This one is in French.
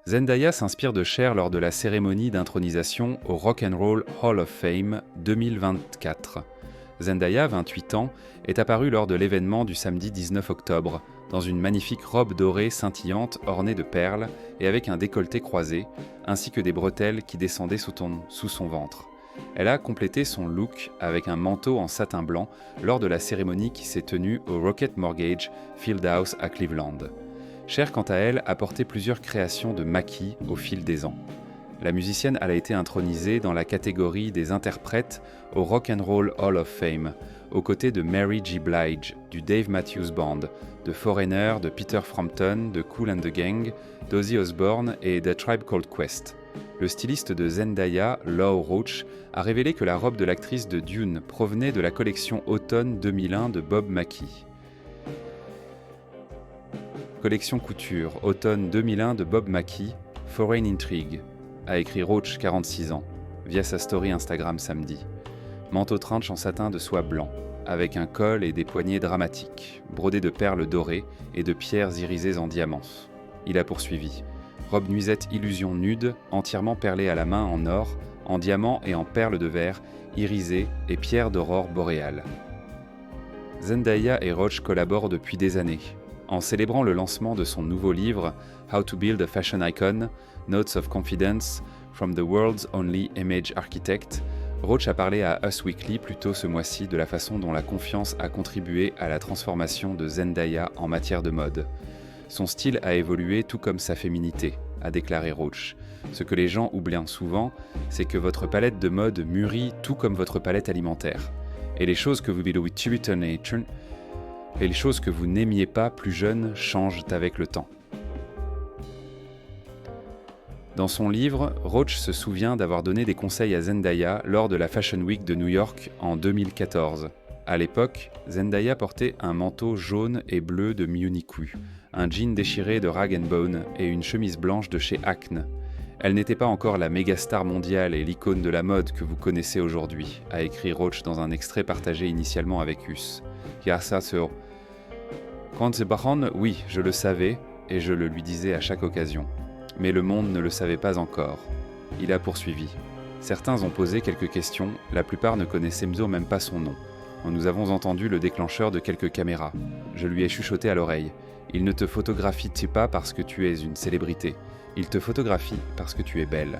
Zendaya s'inspire de Cher lors de la cérémonie d'intronisation au Rock and Roll Hall of Fame 2024. Zendaya, 28 ans, est apparue lors de l'événement du samedi 19 octobre, dans une magnifique robe dorée scintillante ornée de perles et avec un décolleté croisé, ainsi que des bretelles qui descendaient sous son ventre. Elle a complété son look avec un manteau en satin blanc lors de la cérémonie qui s'est tenue au Rocket Mortgage Fieldhouse à Cleveland. Cher, quant à elle, a porté plusieurs créations de maquis au fil des ans. La musicienne a été intronisée dans la catégorie des interprètes au Rock and Roll Hall of Fame, aux côtés de Mary J. Blige, du Dave Matthews Band, de Foreigner, de Peter Frampton, de Kool and the Gang, d'Ozzy Osbourne et The Tribe Called Quest. Le styliste de Zendaya, Law Roach, a révélé que la robe de l'actrice de Dune provenait de la collection automne 2001 de Bob Mackie. Collection couture, automne 2001 de Bob Mackie, Foreign Intrigue, a écrit Roach, 46 ans, via sa story Instagram samedi. Manteau trench en satin de soie blanc, avec un col et des poignets dramatiques, brodés de perles dorées et de pierres irisées en diamants. Il a poursuivi. Robe nuisette illusion nude, entièrement perlée à la main en or, en diamants et en perles de verre, irisées et pierres d'aurore boréale. Zendaya et Roach collaborent depuis des années. En célébrant le lancement de son nouveau livre « How to Build a Fashion Icon, Notes of Confidence from the World's Only Image Architect », Roach a parlé à Us Weekly plus tôt ce mois-ci de la façon dont la confiance a contribué à la transformation de Zendaya en matière de mode. Son style a évolué tout comme sa féminité, a déclaré Roach. Ce que les gens oublient souvent, c'est que votre palette de mode mûrit tout comme votre palette alimentaire. Et les choses que vous n'aimiez pas plus jeune changent avec le temps. Dans son livre, Roach se souvient d'avoir donné des conseils à Zendaya lors de la Fashion Week de New York en 2014. À l'époque, Zendaya portait un manteau jaune et bleu de Miu-Ni-Ku, un jean déchiré de Rag & Bone et une chemise blanche de chez Acne. Elle n'était pas encore la méga-star mondiale et l'icône de la mode que vous connaissez aujourd'hui, a écrit Roach dans un extrait partagé initialement avec Us. Quand c'est Baron, oui, je le savais et je le lui disais à chaque occasion. Mais le monde ne le savait pas encore. Il a poursuivi. Certains ont posé quelques questions, la plupart ne connaissaient même pas son nom. Nous avons entendu le déclencheur de quelques caméras. Je lui ai chuchoté à l'oreille. Il ne te photographie pas parce que tu es une célébrité. Il te photographie parce que tu es belle.